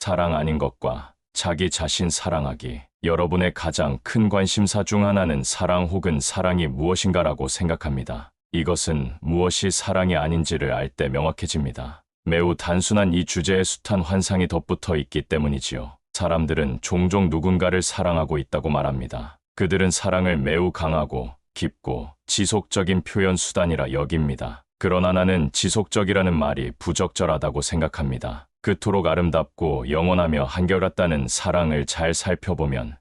사랑 아닌 것과 자기 자신 사랑하기. 여러분의 가장 큰 관심사 중 하나는 사랑 혹은 사랑이 무엇인가라고 생각합니다. 이것은 무엇이 사랑이 아닌지를 알 때 명확해집니다. 매우 단순한 이 주제에 숱한 환상이 덧붙어 있기 때문이지요. 사람들은 종종 누군가를 사랑하고 있다고 말합니다. 그들은 사랑을 매우 강하고 깊고 지속적인 표현 수단이라 여깁니다. 그러나 나는 지속적이라는 말이 부적절하다고 생각합니다. 그토록 아름답고 영원하며 한결같다는 사랑을 잘 살펴보면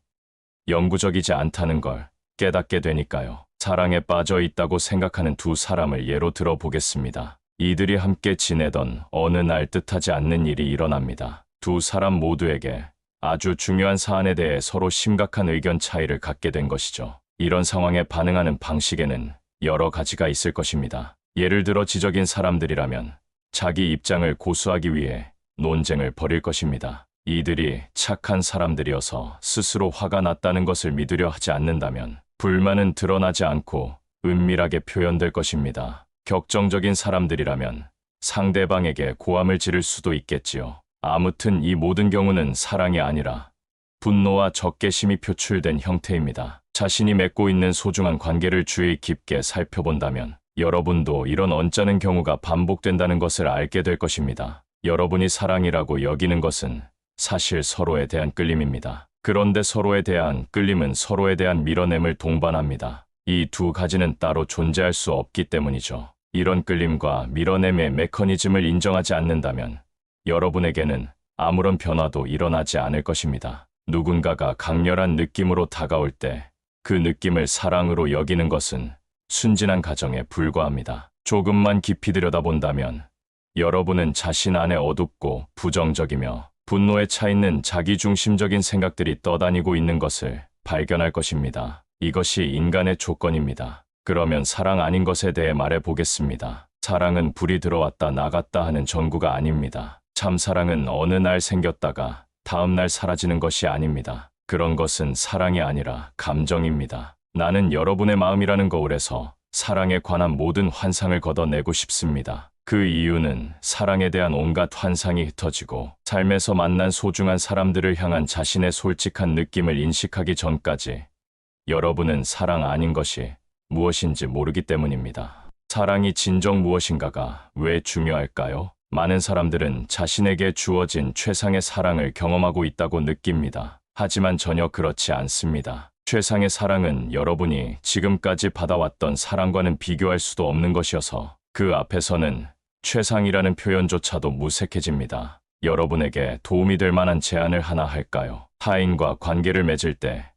영구적이지 않다는 걸 깨닫게 되니까요. 사랑에 빠져 있다고 생각하는 두 사람을 예로 들어보겠습니다. 이들이 함께 지내던 어느 날 뜻하지 않는 일이 일어납니다. 두 사람 모두에게 아주 중요한 사안에 대해 서로 심각한 의견 차이를 갖게 된 것이죠. 이런 상황에 반응하는 방식에는 여러 가지가 있을 것입니다. 예를 들어 지적인 사람들이라면 자기 입장을 고수하기 위해 논쟁을 벌일 것입니다. 이들이 착한 사람들이어서 스스로 화가 났다는 것을 믿으려 하지 않는다면 불만은 드러나지 않고 은밀하게 표현될 것입니다. 격정적인 사람들이라면 상대방에게 고함을 지를 수도 있겠지요. 아무튼 이 모든 경우는 사랑이 아니라 분노와 적개심이 표출된 형태입니다. 자신이 맺고 있는 소중한 관계를 주의 깊게 살펴본다면 여러분도 이런 언짢은 경우가 반복된다는 것을 알게 될 것입니다. 여러분이 사랑이라고 여기는 것은 사실 서로에 대한 끌림입니다. 그런데 서로에 대한 끌림은 서로에 대한 밀어냄을 동반합니다. 이 두 가지는 따로 존재할 수 없기 때문이죠. 이런 끌림과 밀어냄의 메커니즘을 인정하지 않는다면 여러분에게는 아무런 변화도 일어나지 않을 것입니다. 누군가가 강렬한 느낌으로 다가올 때 그 느낌을 사랑으로 여기는 것은 순진한 가정에 불과합니다. 조금만 깊이 들여다본다면 여러분은 자신 안에 어둡고 부정적이며 분노에 차 있는 자기중심적인 생각들이 떠다니고 있는 것을 발견할 것입니다. 이것이 인간의 조건입니다. 그러면 사랑 아닌 것에 대해 말해보겠습니다. 사랑은 불이 들어왔다 나갔다 하는 전구가 아닙니다. 참사랑은 어느 날 생겼다가 다음 날 사라지는 것이 아닙니다. 그런 것은 사랑이 아니라 감정입니다. 나는 여러분의 마음이라는 거울에서 사랑에 관한 모든 환상을 걷어내고 싶습니다. 그 이유는 사랑에 대한 온갖 환상이 흩어지고 삶에서 만난 소중한 사람들을 향한 자신의 솔직한 느낌을 인식하기 전까지 여러분은 사랑 아닌 것이 무엇인지 모르기 때문입니다. 사랑이 진정 무엇인가가 왜 중요할까요? 많은 사람들은 자신에게 주어진 최상의 사랑을 경험하고 있다고 느낍니다. 하지만 전혀 그렇지 않습니다. 최상의 사랑은 여러분이 지금까지 받아왔던 사랑과는 비교할 수도 없는 것이어서 그 앞에서는 최상이라는 표현조차도 무색해집니다. 여러분에게 도움이 될 만한 제안을 하나 할까요? 타인과 관계를 맺을 때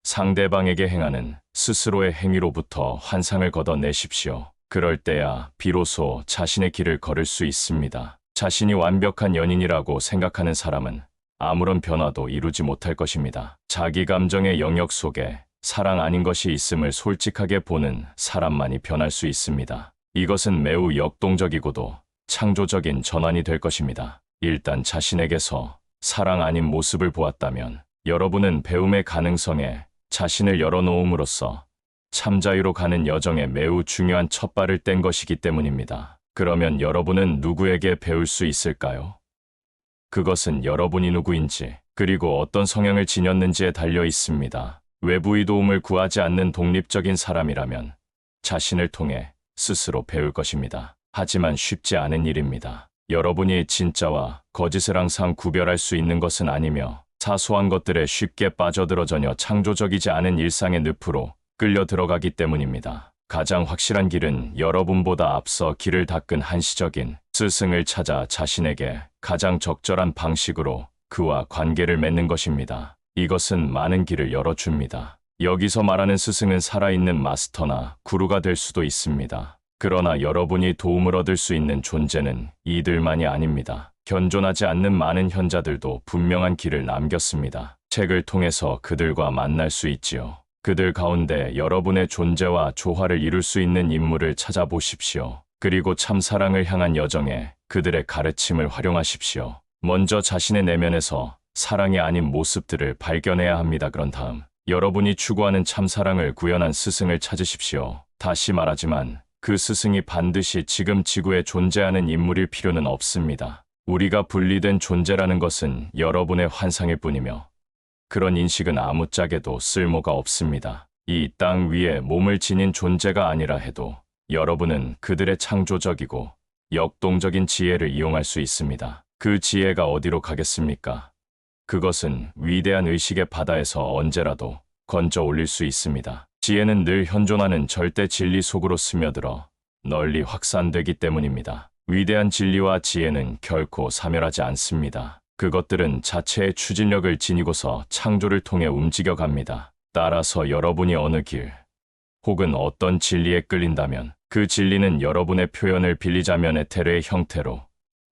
상대방에게 행하는 스스로의 행위로부터 환상을 걷어내십시오. 그럴 때야 비로소 자신의 길을 걸을 수 있습니다. 자신이 완벽한 연인이라고 생각하는 사람은 아무런 변화도 이루지 못할 것입니다. 자기 감정의 영역 속에 사랑 아닌 것이 있음을 솔직하게 보는 사람만이 변할 수 있습니다. 이것은 매우 역동적이고도 창조적인 전환이 될 것입니다. 일단 자신에게서 사랑 아닌 모습을 보았다면 여러분은 배움의 가능성에 자신을 열어놓음으로써 참자유로 가는 여정에 매우 중요한 첫발을 뗀 것이기 때문입니다. 그러면 여러분은 누구에게 배울 수 있을까요? 그것은 여러분이 누구인지 그리고 어떤 성향을 지녔는지에 달려 있습니다. 외부의 도움을 구하지 않는 독립적인 사람이라면 자신을 통해 스스로 배울 것입니다. 하지만 쉽지 않은 일입니다. 여러분이 진짜와 거짓을 항상 구별할 수 있는 것은 아니며 사소한 것들에 쉽게 빠져들어 전혀 창조적이지 않은 일상의 늪으로 끌려 들어가기 때문입니다. 가장 확실한 길은 여러분보다 앞서 길을 닦은 한시적인 스승을 찾아 자신에게 가장 적절한 방식으로 그와 관계를 맺는 것입니다. 이것은 많은 길을 열어줍니다. 여기서 말하는 스승은 살아있는 마스터나 구루가 될 수도 있습니다. 그러나 여러분이 도움을 얻을 수 있는 존재는 이들만이 아닙니다. 현존하지 않는 많은 현자들도 분명한 길을 남겼습니다. 책을 통해서 그들과 만날 수 있지요. 그들 가운데 여러분의 존재와 조화를 이룰 수 있는 인물을 찾아보십시오. 그리고 참사랑을 향한 여정에 그들의 가르침을 활용하십시오. 먼저 자신의 내면에서 사랑이 아닌 모습들을 발견해야 합니다. 그런 다음 여러분이 추구하는 참사랑을 구현한 스승을 찾으십시오. 다시 말하지만 그 스승이 반드시 지금 지구에 존재하는 인물일 필요는 없습니다. 우리가 분리된 존재라는 것은 여러분의 환상일 뿐이며 그런 인식은 아무짝에도 쓸모가 없습니다. 이 땅 위에 몸을 지닌 존재가 아니라 해도 여러분은 그들의 창조적이고 역동적인 지혜를 이용할 수 있습니다. 그 지혜가 어디로 가겠습니까? 그것은 위대한 의식의 바다에서 언제라도 건져 올릴 수 있습니다. 지혜는 늘 현존하는 절대 진리 속으로 스며들어 널리 확산되기 때문입니다. 위대한 진리와 지혜는 결코 사멸하지 않습니다. 그것들은 자체의 추진력을 지니고서 창조를 통해 움직여갑니다. 따라서 여러분이 어느 길 혹은 어떤 진리에 끌린다면 그 진리는 여러분의 표현을 빌리자면 에테르의 형태로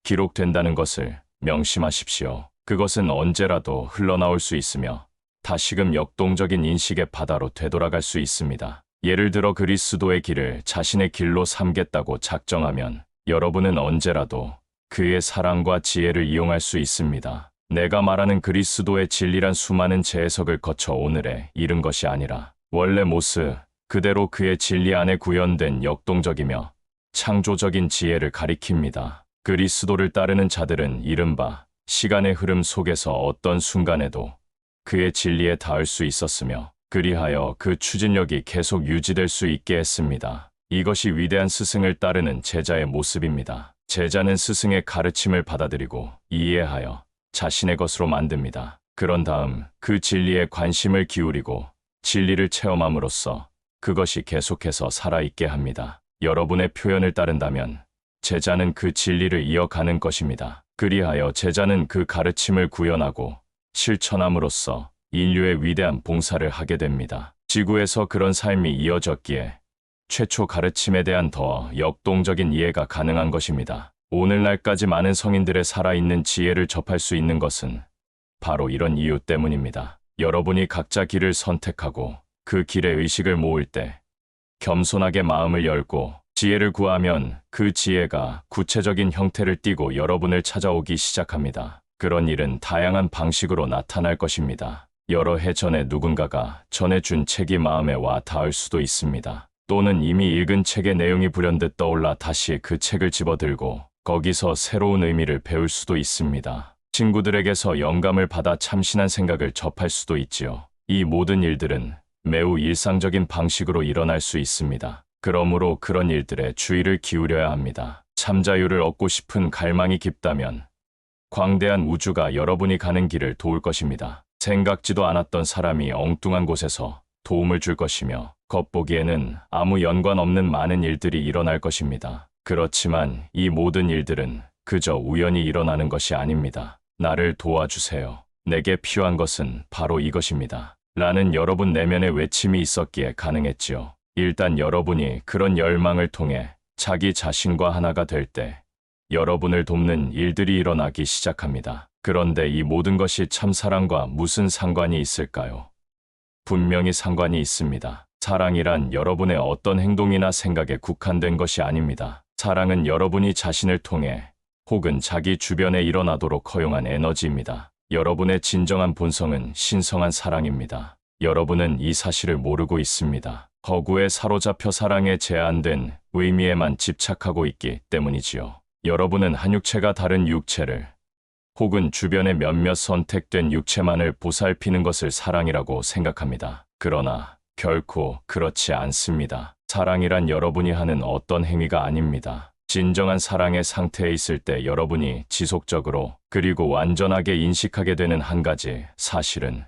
기록된다는 것을 명심하십시오. 그것은 언제라도 흘러나올 수 있으며 다시금 역동적인 인식의 바다로 되돌아갈 수 있습니다. 예를 들어 그리스도의 길을 자신의 길로 삼겠다고 작정하면 여러분은 언제라도 그의 사랑과 지혜를 이용할 수 있습니다. 내가 말하는 그리스도의 진리란 수많은 재해석을 거쳐 오늘에 이른 것이 아니라 원래 모습 그대로 그의 진리 안에 구현된 역동적이며 창조적인 지혜를 가리킵니다. 그리스도를 따르는 자들은 이른바 시간의 흐름 속에서 어떤 순간에도 그의 진리에 닿을 수 있었으며 그리하여 그 추진력이 계속 유지될 수 있게 했습니다. 이것이 위대한 스승을 따르는 제자의 모습입니다. 제자는 스승의 가르침을 받아들이고 이해하여 자신의 것으로 만듭니다. 그런 다음 그 진리에 관심을 기울이고 진리를 체험함으로써 그것이 계속해서 살아있게 합니다. 여러분의 표현을 따른다면 제자는 그 진리를 이어가는 것입니다. 그리하여 제자는 그 가르침을 구현하고 실천함으로써 인류의 위대한 봉사를 하게 됩니다. 지구에서 그런 삶이 이어졌기에 최초 가르침에 대한 더 역동적인 이해가 가능한 것입니다. 오늘날까지 많은 성인들의 살아있는 지혜를 접할 수 있는 것은 바로 이런 이유 때문입니다. 여러분이 각자 길을 선택하고 그 길의 의식을 모을 때 겸손하게 마음을 열고 지혜를 구하면 그 지혜가 구체적인 형태를 띠고 여러분을 찾아오기 시작합니다. 그런 일은 다양한 방식으로 나타날 것입니다. 여러 해 전에 누군가가 전해준 책이 마음에 와 닿을 수도 있습니다. 또는 이미 읽은 책의 내용이 불현듯 떠올라 다시 그 책을 집어들고 거기서 새로운 의미를 배울 수도 있습니다. 친구들에게서 영감을 받아 참신한 생각을 접할 수도 있지요. 이 모든 일들은 매우 일상적인 방식으로 일어날 수 있습니다. 그러므로 그런 일들에 주의를 기울여야 합니다. 참자유를 얻고 싶은 갈망이 깊다면 광대한 우주가 여러분이 가는 길을 도울 것입니다. 생각지도 않았던 사람이 엉뚱한 곳에서 도움을 줄 것이며 겉보기에는 아무 연관 없는 많은 일들이 일어날 것입니다. 그렇지만 이 모든 일들은 그저 우연히 일어나는 것이 아닙니다. 나를 도와주세요. 내게 필요한 것은 바로 이것입니다. 라는 여러분 내면의 외침이 있었기에 가능했지요. 일단 여러분이 그런 열망을 통해 자기 자신과 하나가 될 때 여러분을 돕는 일들이 일어나기 시작합니다. 그런데 이 모든 것이 참사랑과 무슨 상관이 있을까요? 분명히 상관이 있습니다. 사랑이란 여러분의 어떤 행동이나 생각에 국한된 것이 아닙니다. 사랑은 여러분이 자신을 통해 혹은 자기 주변에 일어나도록 허용한 에너지입니다. 여러분의 진정한 본성은 신성한 사랑입니다. 여러분은 이 사실을 모르고 있습니다. 허구에 사로잡혀 사랑에 제한된 의미에만 집착하고 있기 때문이지요. 여러분은 한 육체가 다른 육체를 혹은 주변의 몇몇 선택된 육체만을 보살피는 것을 사랑이라고 생각합니다. 그러나 결코 그렇지 않습니다. 사랑이란 여러분이 하는 어떤 행위가 아닙니다. 진정한 사랑의 상태에 있을 때 여러분이 지속적으로 그리고 완전하게 인식하게 되는 한 가지 사실은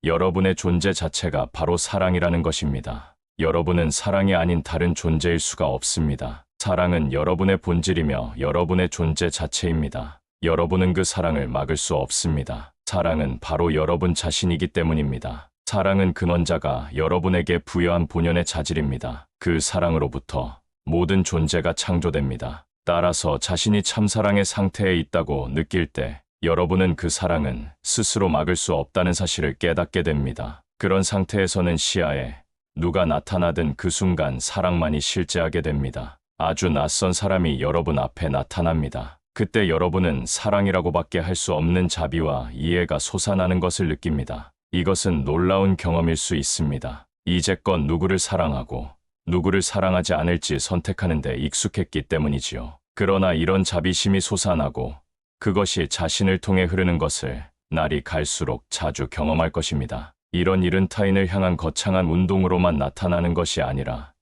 여러분의 존재 자체가 바로 사랑이라는 것입니다. 여러분은 사랑이 아닌 다른 존재일 수가 없습니다. 사랑은 여러분의 본질이며 여러분의 존재 자체입니다. 여러분은 그 사랑을 막을 수 없습니다. 사랑은 바로 여러분 자신이기 때문입니다. 사랑은 근원자가 여러분에게 부여한 본연의 자질입니다. 그 사랑으로부터 모든 존재가 창조됩니다. 따라서 자신이 참사랑의 상태에 있다고 느낄 때 여러분은 그 사랑은 스스로 막을 수 없다는 사실을 깨닫게 됩니다. 그런 상태에서는 시야에 누가 나타나든 그 순간 사랑만이 실제하게 됩니다. 아주 낯선 사람이 여러분 앞에 나타납니다. 그때 여러분은 사랑이라고밖에 할 수 없는 자비와 이해가 솟아나는 것을 느낍니다. 이것은 놀라운 경험일 수 있습니다. 이제껏 누구를 사랑하고 누구를 사랑하지 않을지 선택하는 데 익숙했기 때문이지요. 그러나 이런 자비심이 솟아나고 그것이 자신을 통해 흐르는 것을 날이 갈수록 자주 경험할 것입니다. 이런 일은 타인을 향한 거창한 운동으로만 나타나는 것이 아니라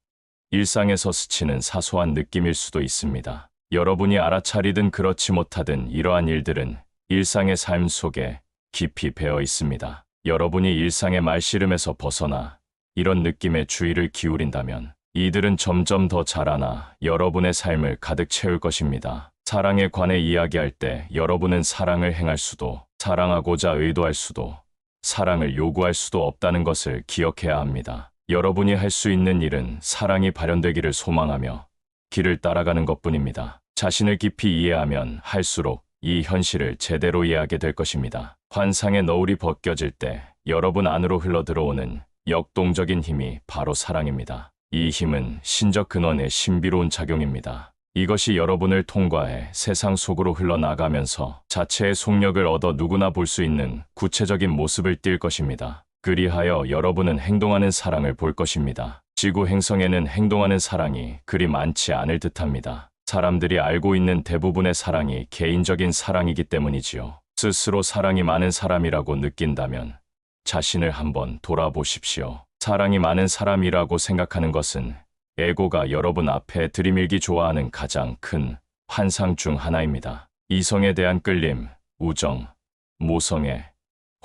일상에서 스치는 사소한 느낌일 수도 있습니다. 여러분이 알아차리든 그렇지 못하든 이러한 일들은 일상의 삶 속에 깊이 배어 있습니다. 여러분이 일상의 말씨름에서 벗어나 이런 느낌에 주의를 기울인다면 이들은 점점 더 자라나 여러분의 삶을 가득 채울 것입니다. 사랑에 관해 이야기할 때 여러분은 사랑을 행할 수도, 사랑하고자 의도할 수도, 사랑을 요구할 수도 없다는 것을 기억해야 합니다. 여러분이 할 수 있는 일은 사랑이 발현되기를 소망하며 길을 따라가는 것뿐입니다. 자신을 깊이 이해하면 할수록 이 현실을 제대로 이해하게 될 것입니다. 환상의 너울이 벗겨질 때 여러분 안으로 흘러들어오는 역동적인 힘이 바로 사랑입니다. 이 힘은 신적 근원의 신비로운 작용입니다. 이것이 여러분을 통과해 세상 속으로 흘러나가면서 자체의 속력을 얻어 누구나 볼 수 있는 구체적인 모습을 띌 것입니다. 그리하여 여러분은 행동하는 사랑을 볼 것입니다. 지구 행성에는 행동하는 사랑이 그리 많지 않을 듯합니다. 사람들이 알고 있는 대부분의 사랑이 개인적인 사랑이기 때문이지요. 스스로 사랑이 많은 사람이라고 느낀다면 자신을 한번 돌아보십시오. 사랑이 많은 사람이라고 생각하는 것은 에고가 여러분 앞에 들이밀기 좋아하는 가장 큰 환상 중 하나입니다. 이성에 대한 끌림, 우정, 모성애,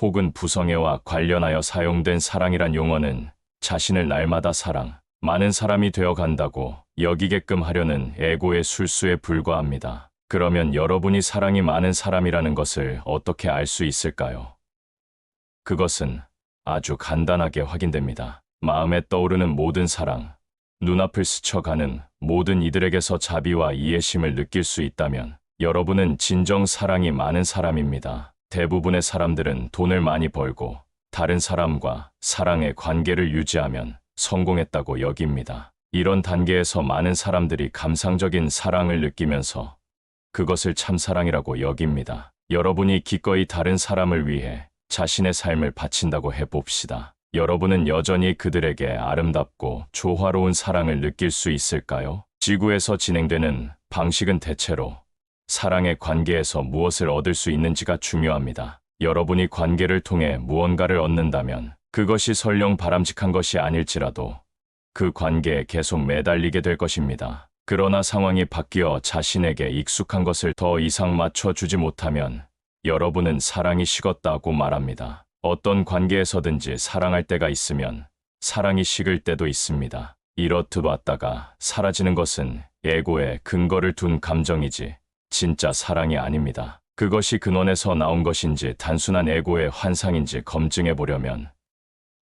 혹은 부성애와 관련하여 사용된 사랑이란 용어는 자신을 날마다 사랑, 많은 사람이 되어 간다고 여기게끔 하려는 에고의 술수에 불과합니다. 그러면 여러분이 사랑이 많은 사람이라는 것을 어떻게 알 수 있을까요? 그것은 아주 간단하게 확인됩니다. 마음에 떠오르는 모든 사랑, 눈앞을 스쳐가는 모든 이들에게서 자비와 이해심을 느낄 수 있다면 여러분은 진정 사랑이 많은 사람입니다. 대부분의 사람들은 돈을 많이 벌고 다른 사람과 사랑의 관계를 유지하면 성공했다고 여깁니다. 이런 단계에서 많은 사람들이 감상적인 사랑을 느끼면서 그것을 참사랑이라고 여깁니다. 여러분이 기꺼이 다른 사람을 위해 자신의 삶을 바친다고 해봅시다. 여러분은 여전히 그들에게 아름답고 조화로운 사랑을 느낄 수 있을까요? 지구에서 진행되는 방식은 대체로 사랑의 관계에서 무엇을 얻을 수 있는지가 중요합니다. 여러분이 관계를 통해 무언가를 얻는다면 그것이 설령 바람직한 것이 아닐지라도 그 관계에 계속 매달리게 될 것입니다. 그러나 상황이 바뀌어 자신에게 익숙한 것을 더 이상 맞춰주지 못하면 여러분은 사랑이 식었다고 말합니다. 어떤 관계에서든지 사랑할 때가 있으면 사랑이 식을 때도 있습니다. 이렇듯 왔다가 사라지는 것은 에고에 근거를 둔 감정이지 진짜 사랑이 아닙니다. 그것이 근원에서 나온 것인지 단순한 에고의 환상인지 검증해 보려면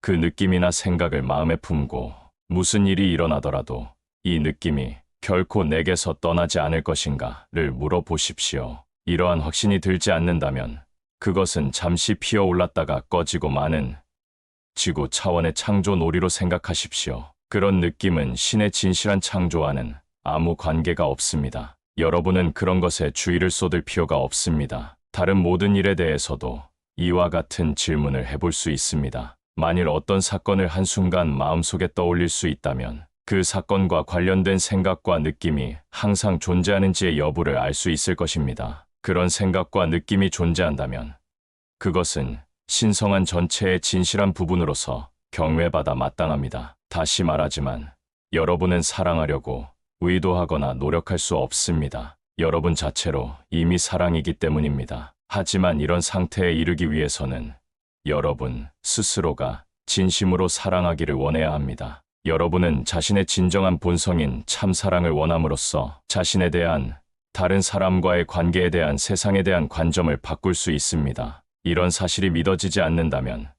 그 느낌이나 생각을 마음에 품고 무슨 일이 일어나더라도 이 느낌이 결코 내게서 떠나지 않을 것인가를 물어보십시오. 이러한 확신이 들지 않는다면 그것은 잠시 피어올랐다가 꺼지고 마는 지구 차원의 창조 놀이로 생각하십시오. 그런 느낌은 신의 진실한 창조와는 아무 관계가 없습니다. 여러분은 그런 것에 주의를 쏟을 필요가 없습니다. 다른 모든 일에 대해서도 이와 같은 질문을 해볼 수 있습니다. 만일 어떤 사건을 한순간 마음속에 떠올릴 수 있다면 그 사건과 관련된 생각과 느낌이 항상 존재하는지의 여부를 알 수 있을 것입니다. 그런 생각과 느낌이 존재한다면 그것은 신성한 전체의 진실한 부분으로서 경외받아 마땅합니다. 다시 말하지만 여러분은 사랑하려고 의도하거나 노력할 수 없습니다. 여러분 자체로 이미 사랑이기 때문입니다. 하지만 이런 상태에 이르기 위해서는 여러분 스스로가 진심으로 사랑하기를 원해야 합니다. 여러분은 자신의 진정한 본성인 참사랑을 원함으로써 자신에 대한 다른 사람과의 관계에 대한 세상에 대한 관점을 바꿀 수 있습니다. 이런 사실이 믿어지지 않는다면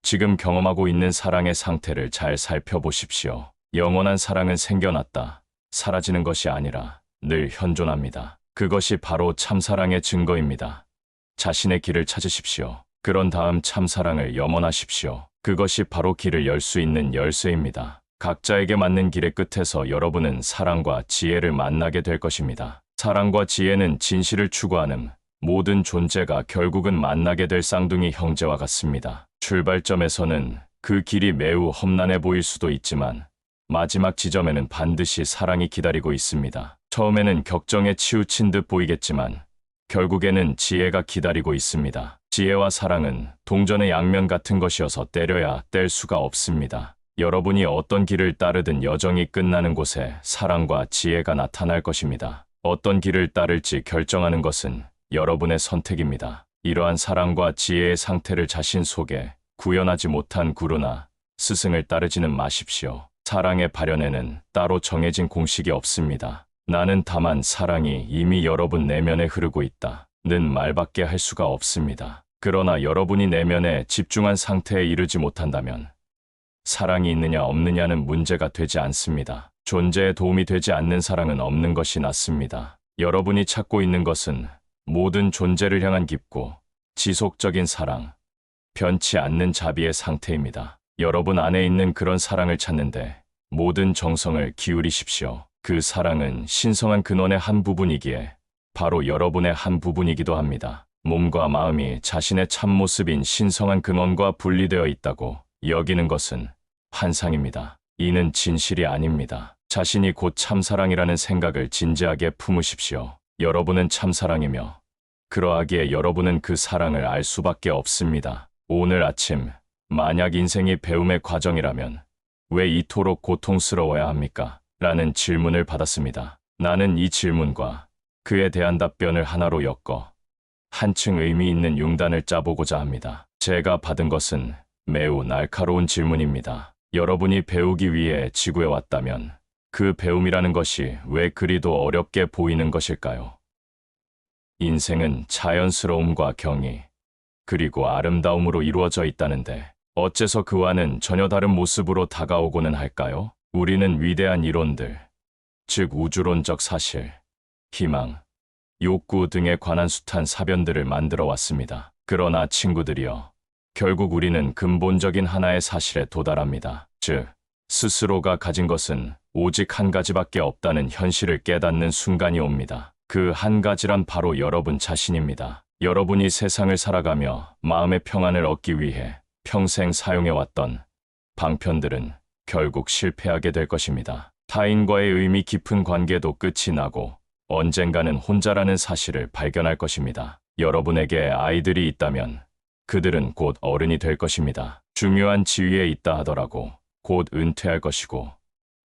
지금 경험하고 있는 사랑의 상태를 잘 살펴보십시오. 영원한 사랑은 생겨났다, 사라지는 것이 아니라 늘 현존합니다. 그것이 바로 참사랑의 증거입니다. 자신의 길을 찾으십시오. 그런 다음 참사랑을 염원하십시오. 그것이 바로 길을 열 수 있는 열쇠입니다. 각자에게 맞는 길의 끝에서 여러분은 사랑과 지혜를 만나게 될 것입니다. 사랑과 지혜는 진실을 추구하는 모든 존재가 결국은 만나게 될 쌍둥이 형제와 같습니다. 출발점에서는 그 길이 매우 험난해 보일 수도 있지만 마지막 지점에는 반드시 사랑이 기다리고 있습니다. 처음에는 격정에 치우친 듯 보이겠지만 결국에는 지혜가 기다리고 있습니다. 지혜와 사랑은 동전의 양면 같은 것이어서 때려야 뗄 수가 없습니다. 여러분이 어떤 길을 따르든 여정이 끝나는 곳에 사랑과 지혜가 나타날 것입니다. 어떤 길을 따를지 결정하는 것은 여러분의 선택입니다. 이러한 사랑과 지혜의 상태를 자신 속에 구현하지 못한 구루나 스승을 따르지는 마십시오. 사랑의 발현에는 따로 정해진 공식이 없습니다. 나는 다만 사랑이 이미 여러분 내면에 흐르고 있다 는 말밖에 할 수가 없습니다. 그러나 여러분이 내면에 집중한 상태에 이르지 못한다면 사랑이 있느냐 없느냐는 문제가 되지 않습니다. 존재에 도움이 되지 않는 사랑은 없는 것이 낫습니다. 여러분이 찾고 있는 것은 모든 존재를 향한 깊고 지속적인 사랑, 변치 않는 자비의 상태입니다. 여러분 안에 있는 그런 사랑을 찾는데 모든 정성을 기울이십시오. 그 사랑은 신성한 근원의 한 부분이기에 바로 여러분의 한 부분이기도 합니다. 몸과 마음이 자신의 참모습인 신성한 근원과 분리되어 있다고 여기는 것은 환상입니다. 이는 진실이 아닙니다. 자신이 곧 참사랑이라는 생각을 진지하게 품으십시오. 여러분은 참사랑이며 그러하기에 여러분은 그 사랑을 알 수밖에 없습니다. 오늘 아침 만약 인생이 배움의 과정이라면 왜 이토록 고통스러워야 합니까? 라는 질문을 받았습니다. 나는 이 질문과 그에 대한 답변을 하나로 엮어 한층 의미 있는 융단을 짜보고자 합니다. 제가 받은 것은 매우 날카로운 질문입니다. 여러분이 배우기 위해 지구에 왔다면 그 배움이라는 것이 왜 그리도 어렵게 보이는 것일까요? 인생은 자연스러움과 경의, 그리고 아름다움으로 이루어져 있다는데 어째서 그와는 전혀 다른 모습으로 다가오고는 할까요? 우리는 위대한 이론들, 즉 우주론적 사실, 희망, 욕구 등에 관한 숱한 사변들을 만들어 왔습니다. 그러나 친구들이여, 결국 우리는 근본적인 하나의 사실에 도달합니다. 즉, 스스로가 가진 것은 오직 한 가지밖에 없다는 현실을 깨닫는 순간이 옵니다. 그 한 가지란 바로 여러분 자신입니다. 여러분이 세상을 살아가며 마음의 평안을 얻기 위해 평생 사용해왔던 방편들은 결국 실패하게 될 것입니다. 타인과의 의미 깊은 관계도 끝이 나고 언젠가는 혼자라는 사실을 발견할 것입니다. 여러분에게 아이들이 있다면 그들은 곧 어른이 될 것입니다. 중요한 지위에 있다 하더라도 곧 은퇴할 것이고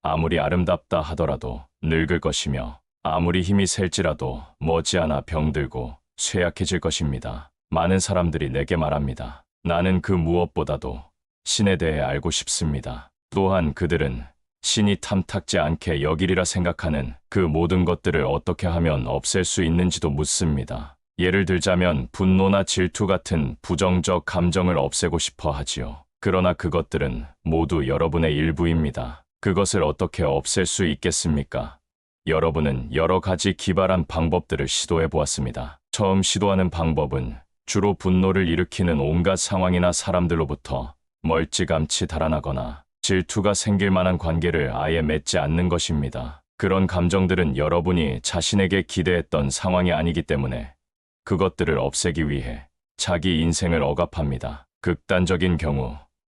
아무리 아름답다 하더라도 늙을 것이며 아무리 힘이 셀지라도 머지않아 병들고 쇠약해질 것입니다. 많은 사람들이 내게 말합니다. 나는 그 무엇보다도 신에 대해 알고 싶습니다. 또한 그들은 신이 탐탁지 않게 여기리라 생각하는 그 모든 것들을 어떻게 하면 없앨 수 있는지도 묻습니다. 예를 들자면 분노나 질투 같은 부정적 감정을 없애고 싶어 하지요. 그러나 그것들은 모두 여러분의 일부입니다. 그것을 어떻게 없앨 수 있겠습니까? 여러분은 여러 가지 기발한 방법들을 시도해 보았습니다. 처음 시도하는 방법은 주로 분노를 일으키는 온갖 상황이나 사람들로부터 멀찌감치 달아나거나 질투가 생길 만한 관계를 아예 맺지 않는 것입니다. 그런 감정들은 여러분이 자신에게 기대했던 상황이 아니기 때문에 그것들을 없애기 위해 자기 인생을 억압합니다. 극단적인 경우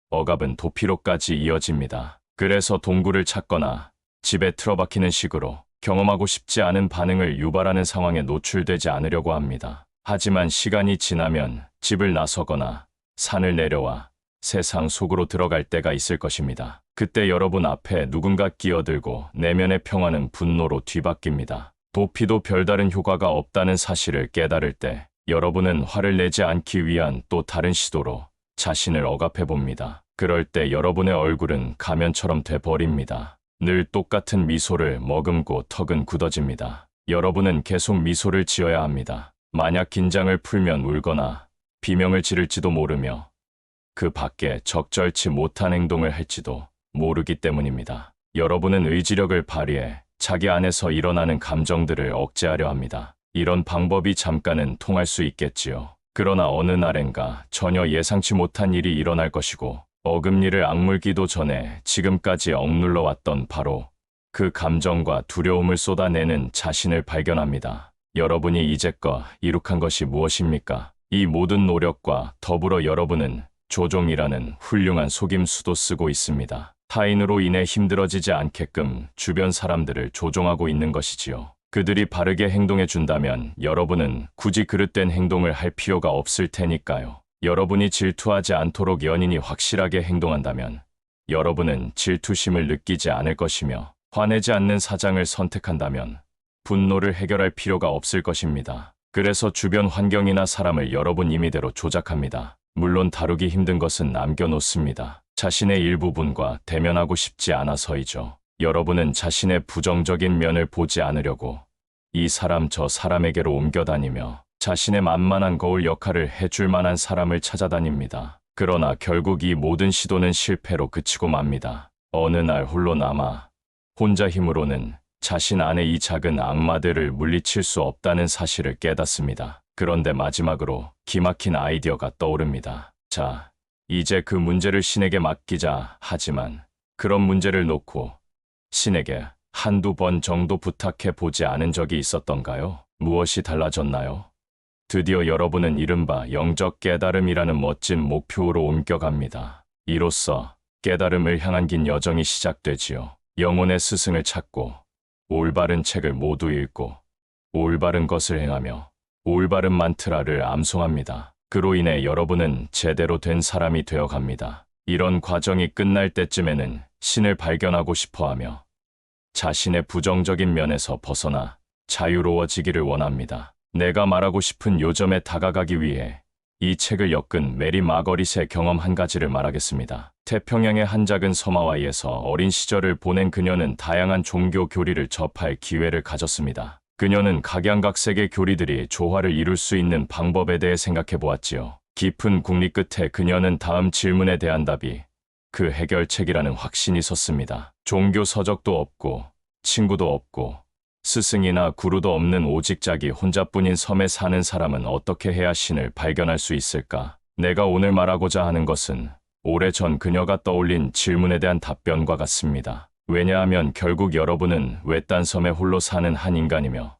억압은 도피로까지 이어집니다. 그래서 동굴을 찾거나 집에 틀어박히는 식으로 경험하고 싶지 않은 반응을 유발하는 상황에 노출되지 않으려고 합니다. 하지만 시간이 지나면 집을 나서거나 산을 내려와 세상 속으로 들어갈 때가 있을 것입니다. 그때 여러분 앞에 누군가 끼어들고 내면의 평화는 분노로 뒤바뀝니다. 도피도 별다른 효과가 없다는 사실을 깨달을 때 여러분은 화를 내지 않기 위한 또 다른 시도로 자신을 억압해봅니다. 그럴 때 여러분의 얼굴은 가면처럼 돼버립니다. 늘 똑같은 미소를 머금고 턱은 굳어집니다. 여러분은 계속 미소를 지어야 합니다. 만약 긴장을 풀면 울거나 비명을 지를지도 모르며 그 밖에 적절치 못한 행동을 할지도 모르기 때문입니다. 여러분은 의지력을 발휘해 자기 안에서 일어나는 감정들을 억제하려 합니다. 이런 방법이 잠깐은 통할 수 있겠지요. 그러나 어느 날엔가 전혀 예상치 못한 일이 일어날 것이고 어금니를 악물기도 전에 지금까지 억눌러 왔던 바로 그 감정과 두려움을 쏟아내는 자신을 발견합니다. 여러분이 이제껏 이룩한 것이 무엇입니까? 이 모든 노력과 더불어 여러분은 조종이라는 훌륭한 속임수도 쓰고 있습니다. 타인으로 인해 힘들어지지 않게끔 주변 사람들을 조종하고 있는 것이지요. 그들이 바르게 행동해 준다면 여러분은 굳이 그릇된 행동을 할 필요가 없을 테니까요. 여러분이 질투하지 않도록 연인이 확실하게 행동한다면 여러분은 질투심을 느끼지 않을 것이며, 화내지 않는 사장을 선택한다면 분노를 해결할 필요가 없을 것입니다. 그래서 주변 환경이나 사람을 여러분 임의대로 조작합니다. 물론 다루기 힘든 것은 남겨놓습니다. 자신의 일부분과 대면하고 싶지 않아서이죠. 여러분은 자신의 부정적인 면을 보지 않으려고 이 사람 저 사람에게로 옮겨다니며 자신의 만만한 거울 역할을 해줄 만한 사람을 찾아다닙니다. 그러나 결국 이 모든 시도는 실패로 그치고 맙니다. 어느 날 홀로 남아 혼자 힘으로는 자신 안의 이 작은 악마들을 물리칠 수 없다는 사실을 깨닫습니다. 그런데 마지막으로 기막힌 아이디어가 떠오릅니다. 자, 이제 그 문제를 신에게 맡기자. 하지만 그런 문제를 놓고 신에게 한두 번 정도 부탁해 보지 않은 적이 있었던가요? 무엇이 달라졌나요? 드디어 여러분은 이른바 영적 깨달음이라는 멋진 목표로 옮겨갑니다. 이로써 깨달음을 향한 긴 여정이 시작되지요. 영혼의 스승을 찾고 올바른 책을 모두 읽고 올바른 것을 행하며 올바른 만트라를 암송합니다. 그로 인해 여러분은 제대로 된 사람이 되어갑니다. 이런 과정이 끝날 때쯤에는 신을 발견하고 싶어하며 자신의 부정적인 면에서 벗어나 자유로워지기를 원합니다. 내가 말하고 싶은 요점에 다가가기 위해 이 책을 엮은 메리 마거릿의 경험 한 가지를 말하겠습니다. 태평양의 한 작은 섬 하와이에서 어린 시절을 보낸 그녀는 다양한 종교 교리를 접할 기회를 가졌습니다. 그녀는 각양각색의 교리들이 조화를 이룰 수 있는 방법에 대해 생각해 보았지요. 깊은 궁리 끝에 그녀는 다음 질문에 대한 답이 그 해결책이라는 확신이 섰습니다. 종교 서적도 없고 친구도 없고 스승이나 구루도 없는 오직 자기 혼자뿐인 섬에 사는 사람은 어떻게 해야 신을 발견할 수 있을까? 내가 오늘 말하고자 하는 것은 오래전 그녀가 떠올린 질문에 대한 답변과 같습니다. 왜냐하면 결국 여러분은 외딴 섬에 홀로 사는 한 인간이며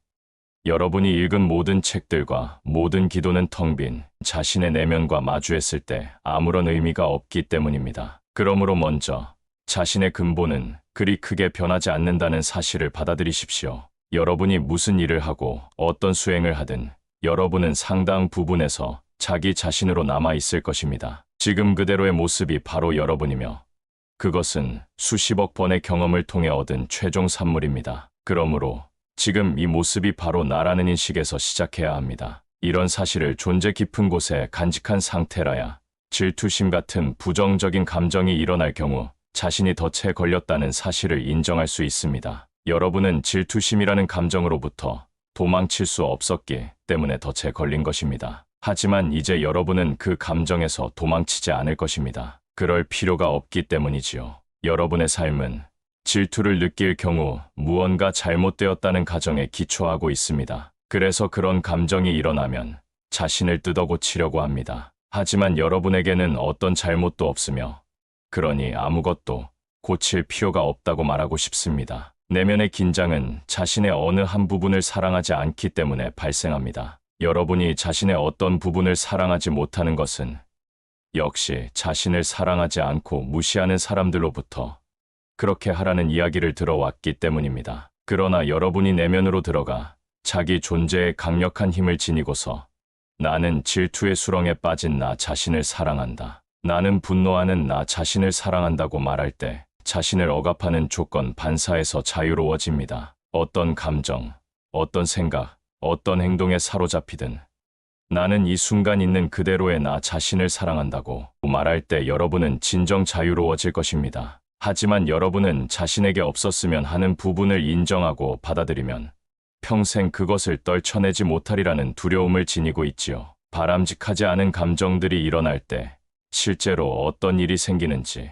여러분이 읽은 모든 책들과 모든 기도는 텅 빈 자신의 내면과 마주했을 때 아무런 의미가 없기 때문입니다. 그러므로 먼저 자신의 근본은 그리 크게 변하지 않는다는 사실을 받아들이십시오. 여러분이 무슨 일을 하고 어떤 수행을 하든 여러분은 상당 부분에서 자기 자신으로 남아있을 것입니다. 지금 그대로의 모습이 바로 여러분이며 그것은 수십억 번의 경험을 통해 얻은 최종 산물입니다. 그러므로 지금 이 모습이 바로 나라는 인식에서 시작해야 합니다. 이런 사실을 존재 깊은 곳에 간직한 상태라야 질투심 같은 부정적인 감정이 일어날 경우 자신이 덫에 걸렸다는 사실을 인정할 수 있습니다. 여러분은 질투심이라는 감정으로부터 도망칠 수 없었기 때문에 덫에 걸린 것입니다. 하지만 이제 여러분은 그 감정에서 도망치지 않을 것입니다. 그럴 필요가 없기 때문이지요. 여러분의 삶은 질투를 느낄 경우 무언가 잘못되었다는 가정에 기초하고 있습니다. 그래서 그런 감정이 일어나면 자신을 뜯어고치려고 합니다. 하지만 여러분에게는 어떤 잘못도 없으며 그러니 아무것도 고칠 필요가 없다고 말하고 싶습니다. 내면의 긴장은 자신의 어느 한 부분을 사랑하지 않기 때문에 발생합니다. 여러분이 자신의 어떤 부분을 사랑하지 못하는 것은 역시 자신을 사랑하지 않고 무시하는 사람들로부터 그렇게 하라는 이야기를 들어왔기 때문입니다. 그러나 여러분이 내면으로 들어가 자기 존재에 강력한 힘을 지니고서 나는 질투의 수렁에 빠진 나 자신을 사랑한다. 나는 분노하는 나 자신을 사랑한다고 말할 때 자신을 억압하는 조건 반사에서 자유로워집니다. 어떤 감정, 어떤 생각, 어떤 행동에 사로잡히든 나는 이 순간 있는 그대로의 나 자신을 사랑한다고 말할 때 여러분은 진정 자유로워질 것입니다. 하지만 여러분은 자신에게 없었으면 하는 부분을 인정하고 받아들이면 평생 그것을 떨쳐내지 못하리라는 두려움을 지니고 있지요. 바람직하지 않은 감정들이 일어날 때 실제로 어떤 일이 생기는지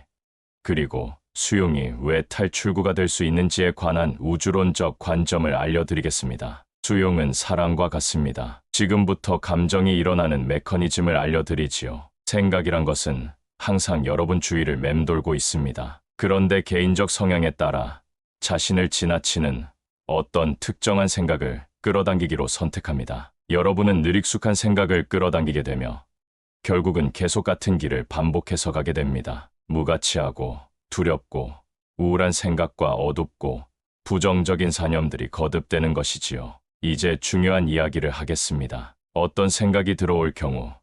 그리고 수용이 왜 탈출구가 될 수 있는지에 관한 우주론적 관점을 알려드리겠습니다. 수용은 사랑과 같습니다. 지금부터 감정이 일어나는 메커니즘을 알려드리지요. 생각이란 것은 항상 여러분 주위를 맴돌고 있습니다. 그런데 개인적 성향에 따라 자신을 지나치는 어떤 특정한 생각을 끌어당기기로 선택합니다. 여러분은 늘 익숙한 생각을 끌어당기게 되며 결국은 계속 같은 길을 반복해서 가게 됩니다. 무가치하고 두렵고 우울한 생각과 어둡고 부정적인 사념들이 거듭되는 것이지요. 이제 중요한 이야기를 하겠습니다. 어떤 생각이 들어올 경우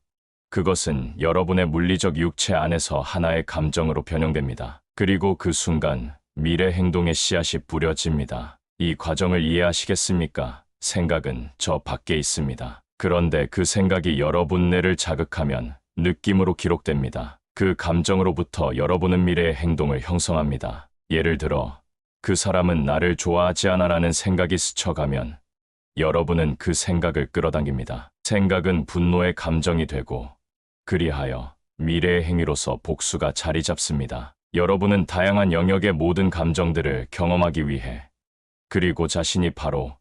그것은 여러분의 물리적 육체 안에서 하나의 감정으로 변형됩니다. 그리고 그 순간 미래 행동의 씨앗이 뿌려집니다. 이 과정을 이해하시겠습니까? 생각은 저 밖에 있습니다. 그런데 그 생각이 여러분 뇌를 자극하면 느낌으로 기록됩니다. 그 감정으로부터 여러분은 미래의 행동을 형성합니다. 예를 들어 그 사람은 나를 좋아하지 않아라는 생각이 스쳐가면 여러분은 그 생각을 끌어당깁니다. 생각은 분노의 감정이 되고 그리하여 미래의 행위로서 복수가 자리 잡습니다. 여러분은 다양한 영역의 모든 감정들을 경험하기 위해 그리고 자신이 바로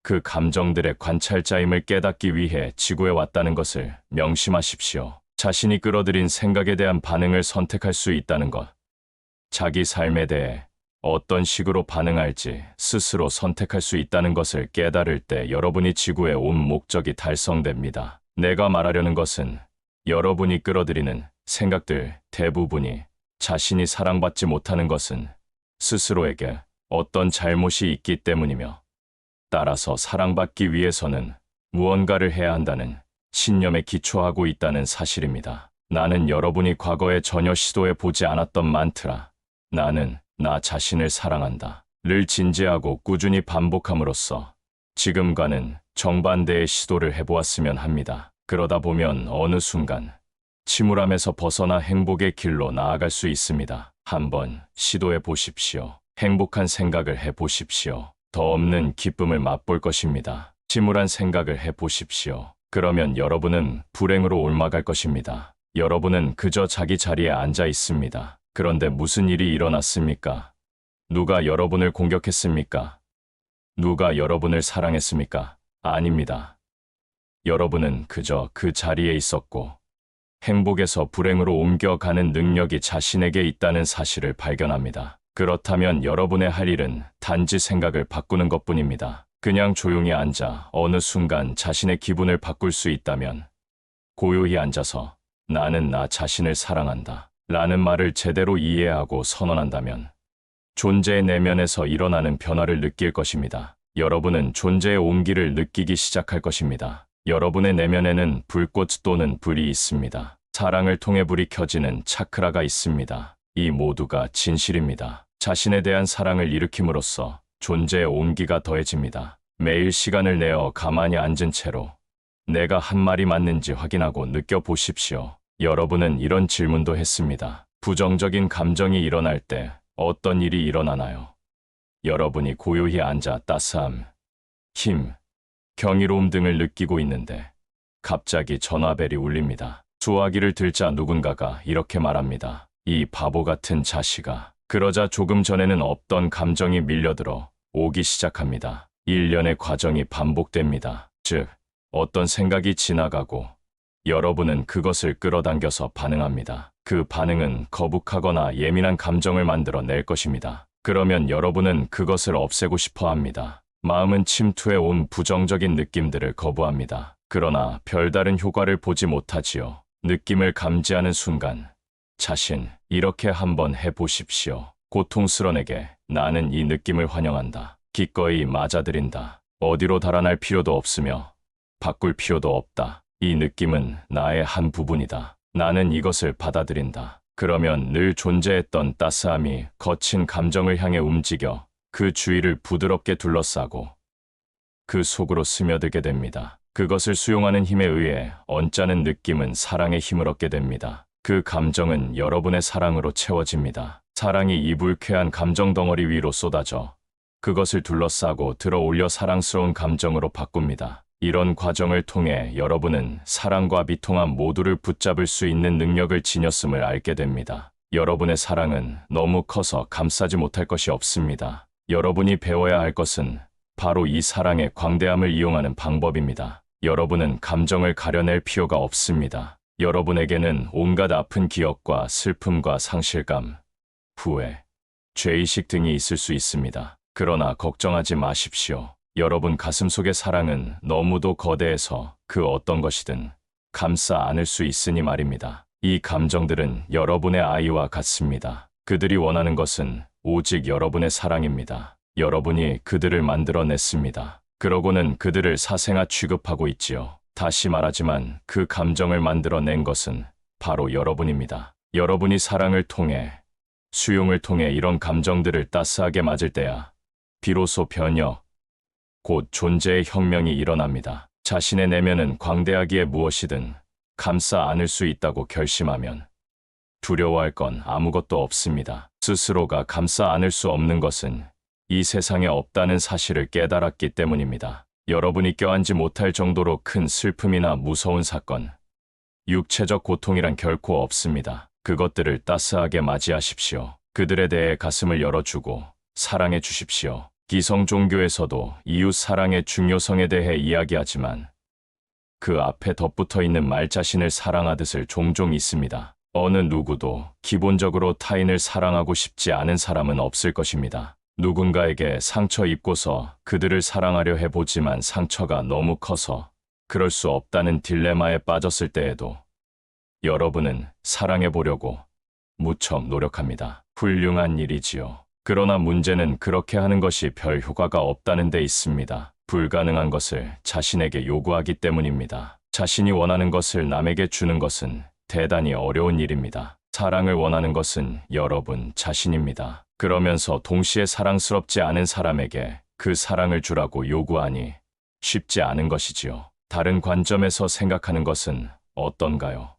그 감정들의 관찰자임을 깨닫기 위해 지구에 왔다는 것을 명심하십시오. 자신이 끌어들인 생각에 대한 반응을 선택할 수 있다는 것. 자기 삶에 대해 어떤 식으로 반응할지 스스로 선택할 수 있다는 것을 깨달을 때 여러분이 지구에 온 목적이 달성됩니다. 내가 말하려는 것은 여러분이 끌어들이는 생각들 대부분이 자신이 사랑받지 못하는 것은 스스로에게 어떤 잘못이 있기 때문이며 따라서 사랑받기 위해서는 무언가를 해야 한다는 신념에 기초하고 있다는 사실입니다. 나는 여러분이 과거에 전혀 시도해 보지 않았던 만트라, 나는 나 자신을 사랑한다 를 진지하고 꾸준히 반복함으로써 지금과는 정반대의 시도를 해보았으면 합니다. 그러다 보면 어느 순간 침울함에서 벗어나 행복의 길로 나아갈 수 있습니다. 한번 시도해 보십시오. 행복한 생각을 해 보십시오. 더 없는 기쁨을 맛볼 것입니다. 침울한 생각을 해 보십시오. 그러면 여러분은 불행으로 옮아갈 것입니다. 여러분은 그저 자기 자리에 앉아 있습니다. 그런데 무슨 일이 일어났습니까? 누가 여러분을 공격했습니까? 누가 여러분을 사랑했습니까? 아닙니다. 여러분은 그저 그 자리에 있었고 행복에서 불행으로 옮겨가는 능력이 자신에게 있다는 사실을 발견합니다. 그렇다면 여러분의 할 일은 단지 생각을 바꾸는 것뿐입니다. 그냥 조용히 앉아 어느 순간 자신의 기분을 바꿀 수 있다면 고요히 앉아서 나는 나 자신을 사랑한다 라는 말을 제대로 이해하고 선언한다면 존재의 내면에서 일어나는 변화를 느낄 것입니다. 여러분은 존재의 온기를 느끼기 시작할 것입니다. 여러분의 내면에는 불꽃 또는 불이 있습니다. 사랑을 통해 불이 켜지는 차크라가 있습니다. 이 모두가 진실입니다. 자신에 대한 사랑을 일으킴으로써 존재의 온기가 더해집니다. 매일 시간을 내어 가만히 앉은 채로 내가 한 말이 맞는지 확인하고 느껴보십시오. 여러분은 이런 질문도 했습니다. 부정적인 감정이 일어날 때 어떤 일이 일어나나요? 여러분이 고요히 앉아 따스함, 힘, 경이로움 등을 느끼고 있는데 갑자기 전화벨이 울립니다. 수화기를 들자 누군가가 이렇게 말합니다. 이 바보 같은 자식아. 그러자 조금 전에는 없던 감정이 밀려들어 오기 시작합니다. 일련의 과정이 반복됩니다. 즉, 어떤 생각이 지나가고 여러분은 그것을 끌어당겨서 반응합니다. 그 반응은 거북하거나 예민한 감정을 만들어낼 것입니다. 그러면 여러분은 그것을 없애고 싶어 합니다. 마음은 침투해 온 부정적인 느낌들을 거부합니다. 그러나 별다른 효과를 보지 못하지요. 느낌을 감지하는 순간 자신, 이렇게 한번 해보십시오. 고통스러내게 나는 이 느낌을 환영한다. 기꺼이 맞아들인다. 어디로 달아날 필요도 없으며 바꿀 필요도 없다. 이 느낌은 나의 한 부분이다. 나는 이것을 받아들인다. 그러면 늘 존재했던 따스함이 거친 감정을 향해 움직여 그 주위를 부드럽게 둘러싸고 그 속으로 스며들게 됩니다. 그것을 수용하는 힘에 의해 언짢은 느낌은 사랑의 힘을 얻게 됩니다. 그 감정은 여러분의 사랑으로 채워집니다. 사랑이 이 불쾌한 감정 덩어리 위로 쏟아져 그것을 둘러싸고 들어올려 사랑스러운 감정으로 바꿉니다. 이런 과정을 통해 여러분은 사랑과 비통함 모두를 붙잡을 수 있는 능력을 지녔음을 알게 됩니다. 여러분의 사랑은 너무 커서 감싸지 못할 것이 없습니다. 여러분이 배워야 할 것은 바로 이 사랑의 광대함을 이용하는 방법입니다. 여러분은 감정을 가려낼 필요가 없습니다. 여러분에게는 온갖 아픈 기억과 슬픔과 상실감, 후회, 죄의식 등이 있을 수 있습니다. 그러나 걱정하지 마십시오. 여러분 가슴속의 사랑은 너무도 거대해서 그 어떤 것이든 감싸 안을 수 있으니 말입니다. 이 감정들은 여러분의 아이와 같습니다. 그들이 원하는 것은 오직 여러분의 사랑입니다. 여러분이 그들을 만들어냈습니다. 그러고는 그들을 사생아 취급하고 있지요. 다시 말하지만 그 감정을 만들어낸 것은 바로 여러분입니다. 여러분이 사랑을 통해, 수용을 통해 이런 감정들을 따스하게 맞을 때야 비로소 변혁, 곧 존재의 혁명이 일어납니다. 자신의 내면은 광대하기에 무엇이든 감싸 안을 수 있다고 결심하면 두려워할 건 아무것도 없습니다. 스스로가 감싸 안을 수 없는 것은 이 세상에 없다는 사실을 깨달았기 때문입니다. 여러분이 껴안지 못할 정도로 큰 슬픔이나 무서운 사건, 육체적 고통이란 결코 없습니다. 그것들을 따스하게 맞이하십시오. 그들에 대해 가슴을 열어주고 사랑해 주십시오. 기성 종교에서도 이웃 사랑의 중요성에 대해 이야기하지만 그 앞에 덧붙어 있는 말 자신을 사랑하듯을 종종 있습니다. 어느 누구도 기본적으로 타인을 사랑하고 싶지 않은 사람은 없을 것입니다. 누군가에게 상처 입고서 그들을 사랑하려 해보지만 상처가 너무 커서 그럴 수 없다는 딜레마에 빠졌을 때에도 여러분은 사랑해보려고 무척 노력합니다. 훌륭한 일이지요. 그러나 문제는 그렇게 하는 것이 별 효과가 없다는 데 있습니다. 불가능한 것을 자신에게 요구하기 때문입니다. 자신이 원하는 것을 남에게 주는 것은 대단히 어려운 일입니다. 사랑을 원하는 것은 여러분 자신입니다. 그러면서 동시에 사랑스럽지 않은 사람에게 그 사랑을 주라고 요구하니 쉽지 않은 것이지요. 다른 관점에서 생각하는 것은 어떤가요?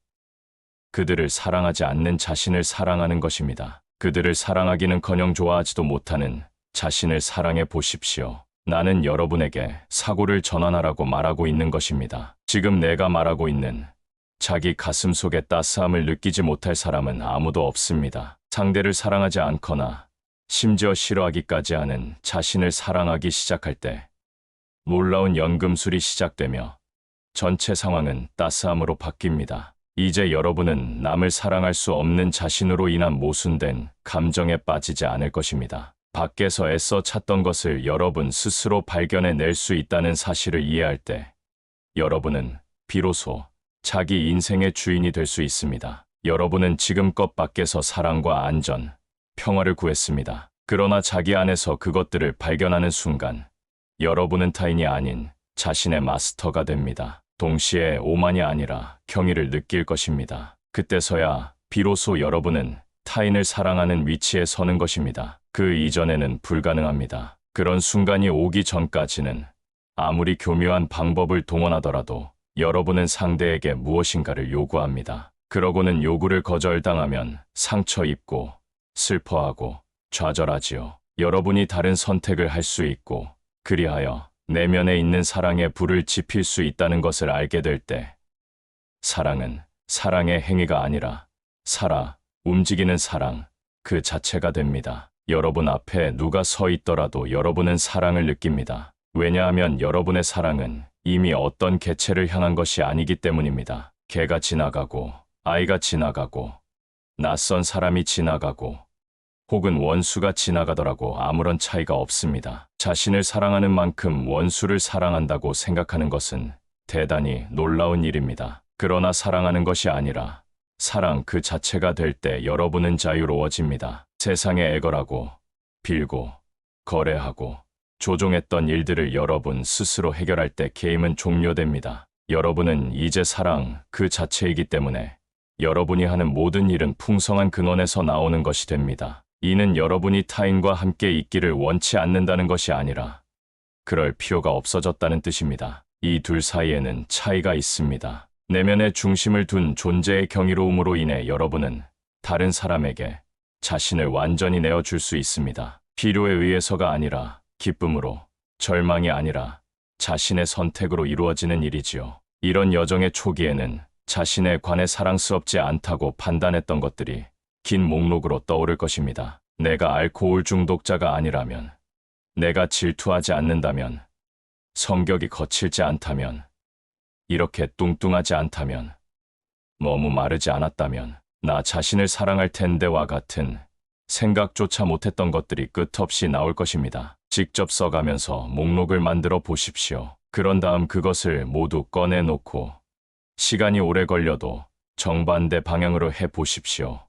그들을 사랑하지 않는 자신을 사랑하는 것입니다. 그들을 사랑하기는커녕 좋아하지도 못하는 자신을 사랑해 보십시오. 나는 여러분에게 사고를 전환하라고 말하고 있는 것입니다. 지금 내가 말하고 있는 자기 가슴 속의 따스함을 느끼지 못할 사람은 아무도 없습니다. 상대를 사랑하지 않거나 심지어 싫어하기까지 하는 자신을 사랑하기 시작할 때 놀라운 연금술이 시작되며 전체 상황은 따스함으로 바뀝니다. 이제 여러분은 남을 사랑할 수 없는 자신으로 인한 모순된 감정에 빠지지 않을 것입니다. 밖에서 애써 찾던 것을 여러분 스스로 발견해낼 수 있다는 사실을 이해할 때 여러분은 비로소 자기 인생의 주인이 될 수 있습니다. 여러분은 지금껏 밖에서 사랑과 안전, 평화를 구했습니다. 그러나 자기 안에서 그것들을 발견하는 순간 여러분은 타인이 아닌 자신의 마스터가 됩니다. 동시에 오만이 아니라 경의를 느낄 것입니다. 그때서야 비로소 여러분은 타인을 사랑하는 위치에 서는 것입니다. 그 이전에는 불가능합니다. 그런 순간이 오기 전까지는 아무리 교묘한 방법을 동원하더라도 여러분은 상대에게 무엇인가를 요구합니다. 그러고는 요구를 거절당하면 상처 입고 슬퍼하고 좌절하지요. 여러분이 다른 선택을 할 수 있고 그리하여 내면에 있는 사랑에 불을 지필 수 있다는 것을 알게 될 때 사랑은 사랑의 행위가 아니라 움직이는 사랑 그 자체가 됩니다. 여러분 앞에 누가 서 있더라도 여러분은 사랑을 느낍니다. 왜냐하면 여러분의 사랑은 이미 어떤 개체를 향한 것이 아니기 때문입니다. 개가 지나가고 아이가 지나가고 낯선 사람이 지나가고 혹은 원수가 지나가더라고 아무런 차이가 없습니다. 자신을 사랑하는 만큼 원수를 사랑한다고 생각하는 것은 대단히 놀라운 일입니다. 그러나 사랑하는 것이 아니라 사랑 그 자체가 될 때 여러분은 자유로워집니다. 세상에 애걸하고 빌고 거래하고 조종했던 일들을 여러분 스스로 해결할 때 게임은 종료됩니다. 여러분은 이제 사랑 그 자체이기 때문에 여러분이 하는 모든 일은 풍성한 근원에서 나오는 것이 됩니다. 이는 여러분이 타인과 함께 있기를 원치 않는다는 것이 아니라 그럴 필요가 없어졌다는 뜻입니다. 이 둘 사이에는 차이가 있습니다. 내면의 중심을 둔 존재의 경이로움으로 인해 여러분은 다른 사람에게 자신을 완전히 내어줄 수 있습니다. 필요에 의해서가 아니라 기쁨으로, 절망이 아니라 자신의 선택으로 이루어지는 일이지요. 이런 여정의 초기에는 자신에 관해 사랑스럽지 않다고 판단했던 것들이 긴 목록으로 떠오를 것입니다. 내가 알코올 중독자가 아니라면, 내가 질투하지 않는다면, 성격이 거칠지 않다면, 이렇게 뚱뚱하지 않다면, 너무 마르지 않았다면, 나 자신을 사랑할 텐데와 같은 생각조차 못했던 것들이 끝없이 나올 것입니다. 직접 써가면서 목록을 만들어 보십시오. 그런 다음 그것을 모두 꺼내놓고 시간이 오래 걸려도 정반대 방향으로 해보십시오.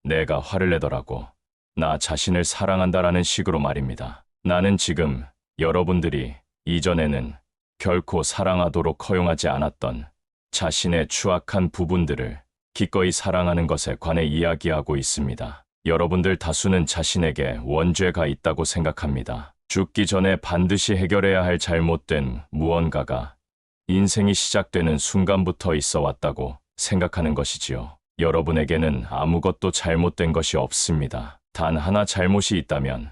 내가 화를 내더라고 나 자신을 사랑한다라는 식으로 말입니다. 나는 지금 여러분들이 이전에는 결코 사랑하도록 허용하지 않았던 자신의 추악한 부분들을 기꺼이 사랑하는 것에 관해 이야기하고 있습니다. 여러분들 다수는 자신에게 원죄가 있다고 생각합니다. 죽기 전에 반드시 해결해야 할 잘못된 무언가가 인생이 시작되는 순간부터 있어 왔다고 생각하는 것이지요. 여러분에게는 아무것도 잘못된 것이 없습니다. 단 하나 잘못이 있다면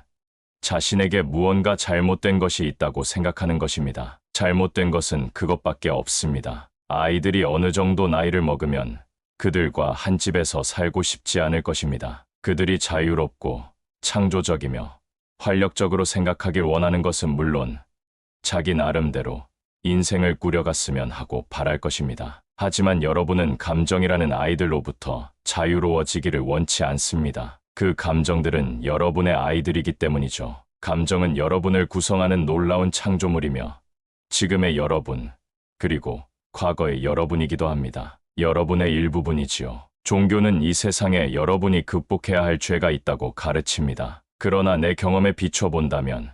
자신에게 무언가 잘못된 것이 있다고 생각하는 것입니다. 잘못된 것은 그것밖에 없습니다. 아이들이 어느 정도 나이를 먹으면 그들과 한 집에서 살고 싶지 않을 것입니다. 그들이 자유롭고 창조적이며 활력적으로 생각하길 원하는 것은 물론 자기 나름대로 인생을 꾸려갔으면 하고 바랄 것입니다. 하지만 여러분은 감정이라는 아이들로부터 자유로워지기를 원치 않습니다. 그 감정들은 여러분의 아이들이기 때문이죠. 감정은 여러분을 구성하는 놀라운 창조물이며 지금의 여러분, 그리고 과거의 여러분이기도 합니다. 여러분의 일부분이지요. 종교는 이 세상에 여러분이 극복해야 할 죄가 있다고 가르칩니다. 그러나 내 경험에 비춰본다면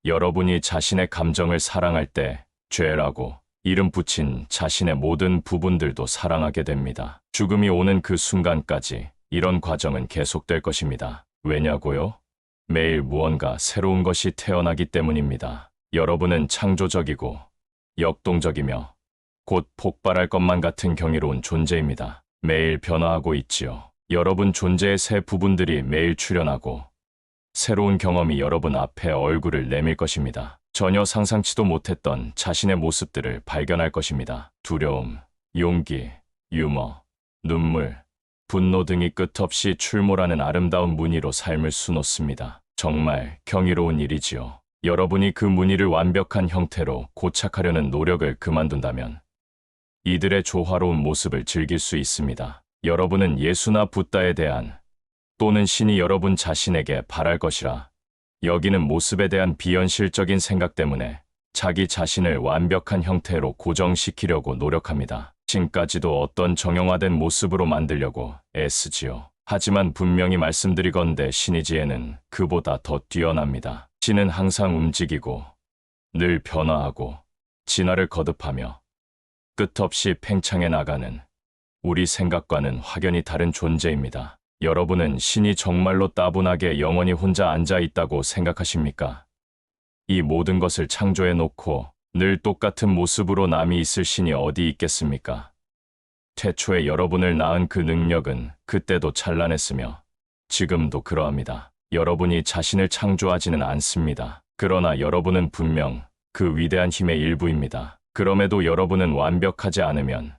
여러분이 자신의 감정을 사랑할 때 죄라고 이름 붙인 자신의 모든 부분들도 사랑하게 됩니다. 죽음이 오는 그 순간까지 이런 과정은 계속될 것입니다. 왜냐고요? 매일 무언가 새로운 것이 태어나기 때문입니다. 여러분은 창조적이고 역동적이며 곧 폭발할 것만 같은 경이로운 존재입니다. 매일 변화하고 있지요. 여러분 존재의 새 부분들이 매일 출현하고 새로운 경험이 여러분 앞에 얼굴을 내밀 것입니다. 전혀 상상치도 못했던 자신의 모습들을 발견할 것입니다. 두려움, 용기, 유머, 눈물, 분노 등이 끝없이 출몰하는 아름다운 무늬로 삶을 수놓습니다. 정말 경이로운 일이지요. 여러분이 그 무늬를 완벽한 형태로 고착하려는 노력을 그만둔다면 이들의 조화로운 모습을 즐길 수 있습니다. 여러분은 예수나 붓다에 대한 또는 신이 여러분 자신에게 바랄 것이라 여기는 모습에 대한 비현실적인 생각 때문에 자기 자신을 완벽한 형태로 고정시키려고 노력합니다. 신까지도 어떤 정형화된 모습으로 만들려고 애쓰지요. 하지만 분명히 말씀드리건대 신의 지혜는 그보다 더 뛰어납니다. 신은 항상 움직이고 늘 변화하고 진화를 거듭하며 끝없이 팽창해 나가는 우리 생각과는 확연히 다른 존재입니다. 여러분은 신이 정말로 따분하게 영원히 혼자 앉아 있다고 생각하십니까? 이 모든 것을 창조해 놓고 늘 똑같은 모습으로 남이 있을 신이 어디 있겠습니까? 태초에 여러분을 낳은 그 능력은 그때도 찬란했으며 지금도 그러합니다. 여러분이 자신을 창조하지는 않습니다. 그러나 여러분은 분명 그 위대한 힘의 일부입니다. 그럼에도 여러분은 완벽하지 않으면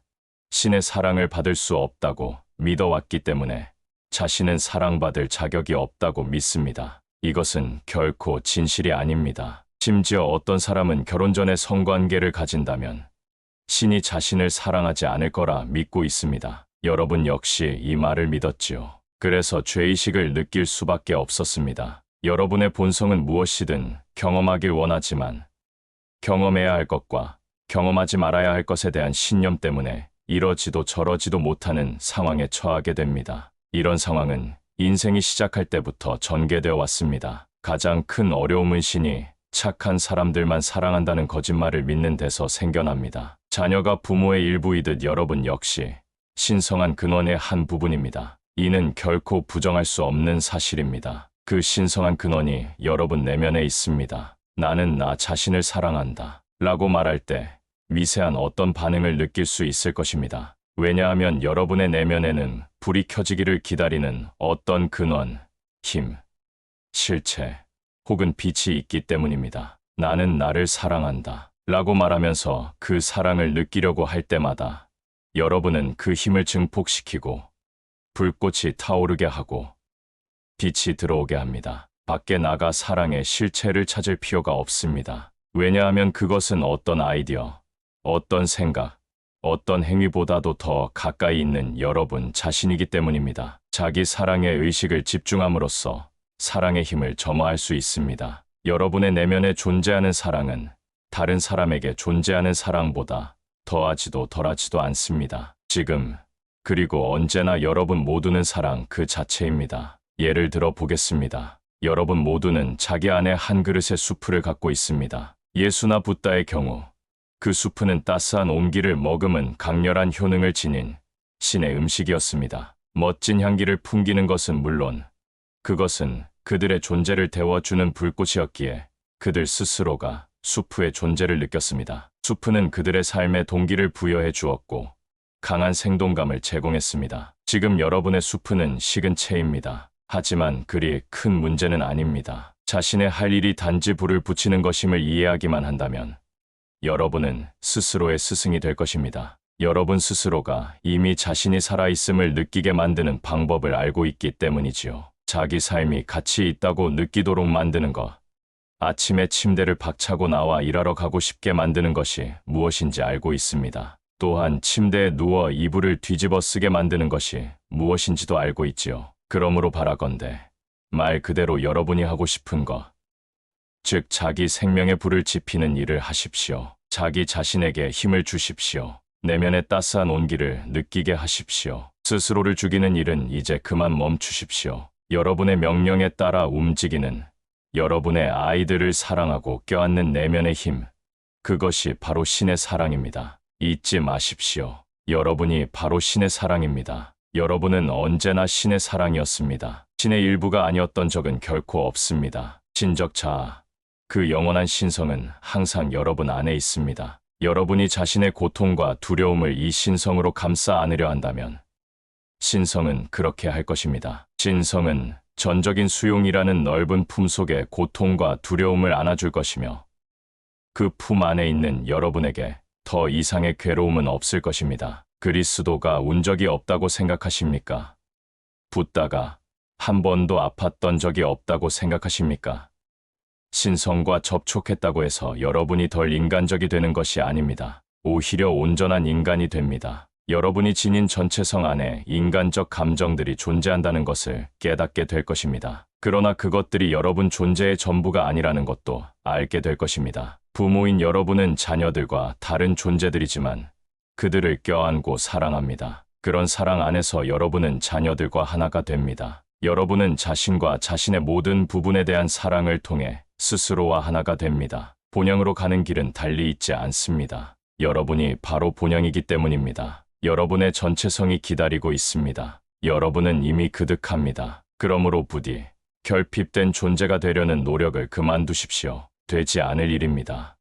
신의 사랑을 받을 수 없다고 믿어왔기 때문에 자신은 사랑받을 자격이 없다고 믿습니다. 이것은 결코 진실이 아닙니다. 심지어 어떤 사람은 결혼 전에 성관계를 가진다면 신이 자신을 사랑하지 않을 거라 믿고 있습니다. 여러분 역시 이 말을 믿었지요. 그래서 죄의식을 느낄 수밖에 없었습니다. 여러분의 본성은 무엇이든 경험하길 원하지만 경험해야 할 것과 경험하지 말아야 할 것에 대한 신념 때문에 이러지도 저러지도 못하는 상황에 처하게 됩니다. 이런 상황은 인생이 시작할 때부터 전개되어 왔습니다. 가장 큰 어려움은 신이 착한 사람들만 사랑한다는 거짓말을 믿는 데서 생겨납니다. 자녀가 부모의 일부이듯 여러분 역시 신성한 근원의 한 부분입니다. 이는 결코 부정할 수 없는 사실입니다. 그 신성한 근원이 여러분 내면에 있습니다. 나는 나 자신을 사랑한다 라고 말할 때 미세한 어떤 반응을 느낄 수 있을 것입니다. 왜냐하면 여러분의 내면에는 불이 켜지기를 기다리는 어떤 근원, 힘, 실체, 혹은 빛이 있기 때문입니다. 나는 나를 사랑한다 라고 말하면서 그 사랑을 느끼려고 할 때마다 여러분은 그 힘을 증폭시키고 불꽃이 타오르게 하고 빛이 들어오게 합니다. 밖에 나가 사랑의 실체를 찾을 필요가 없습니다. 왜냐하면 그것은 어떤 아이디어, 어떤 생각, 어떤 행위보다도 더 가까이 있는 여러분 자신이기 때문입니다. 자기 사랑의 의식을 집중함으로써 사랑의 힘을 점화할 수 있습니다. 여러분의 내면에 존재하는 사랑은 다른 사람에게 존재하는 사랑보다 더하지도 덜하지도 않습니다. 지금, 그리고 언제나 여러분 모두는 사랑 그 자체입니다. 예를 들어 보겠습니다. 여러분 모두는 자기 안에 한 그릇의 수프를 갖고 있습니다. 예수나 붓다의 경우 그 수프는 따스한 온기를 머금은 강렬한 효능을 지닌 신의 음식이었습니다. 멋진 향기를 풍기는 것은 물론 그것은 그들의 존재를 데워주는 불꽃이었기에 그들 스스로가 수프의 존재를 느꼈습니다. 수프는 그들의 삶에 동기를 부여해 주었고 강한 생동감을 제공했습니다. 지금 여러분의 수프는 식은 채입니다. 하지만 그리 큰 문제는 아닙니다. 자신의 할 일이 단지 불을 붙이는 것임을 이해하기만 한다면 여러분은 스스로의 스승이 될 것입니다. 여러분 스스로가 이미 자신이 살아있음을 느끼게 만드는 방법을 알고 있기 때문이지요. 자기 삶이 가치 있다고 느끼도록 만드는 것. 아침에 침대를 박차고 나와 일하러 가고 싶게 만드는 것이 무엇인지 알고 있습니다. 또한 침대에 누워 이불을 뒤집어 쓰게 만드는 것이 무엇인지도 알고 있지요. 그러므로 바라건대 말 그대로 여러분이 하고 싶은 것, 즉 자기 생명의 불을 지피는 일을 하십시오. 자기 자신에게 힘을 주십시오. 내면의 따스한 온기를 느끼게 하십시오. 스스로를 죽이는 일은 이제 그만 멈추십시오. 여러분의 명령에 따라 움직이는 여러분의 아이들을 사랑하고 껴안는 내면의 힘, 그것이 바로 신의 사랑입니다. 잊지 마십시오. 여러분이 바로 신의 사랑입니다. 여러분은 언제나 신의 사랑이었습니다. 신의 일부가 아니었던 적은 결코 없습니다. 신적 자아, 그 영원한 신성은 항상 여러분 안에 있습니다. 여러분이 자신의 고통과 두려움을 이 신성으로 감싸 안으려 한다면 신성은 그렇게 할 것입니다. 신성은 전적인 수용이라는 넓은 품 속에 고통과 두려움을 안아줄 것이며 그 품 안에 있는 여러분에게 더 이상의 괴로움은 없을 것입니다. 그리스도가 운 적이 없다고 생각하십니까? 붓다가 한 번도 아팠던 적이 없다고 생각하십니까? 신성과 접촉했다고 해서 여러분이 덜 인간적이 되는 것이 아닙니다. 오히려 온전한 인간이 됩니다. 여러분이 지닌 전체성 안에 인간적 감정들이 존재한다는 것을 깨닫게 될 것입니다. 그러나 그것들이 여러분 존재의 전부가 아니라는 것도 알게 될 것입니다. 부모인 여러분은 자녀들과 다른 존재들이지만 그들을 껴안고 사랑합니다. 그런 사랑 안에서 여러분은 자녀들과 하나가 됩니다. 여러분은 자신과 자신의 모든 부분에 대한 사랑을 통해 스스로와 하나가 됩니다. 본향으로 가는 길은 달리 있지 않습니다. 여러분이 바로 본향이기 때문입니다. 여러분의 전체성이 기다리고 있습니다. 여러분은 이미 그득합니다. 그러므로 부디 결핍된 존재가 되려는 노력을 그만두십시오. 되지 않을 일입니다.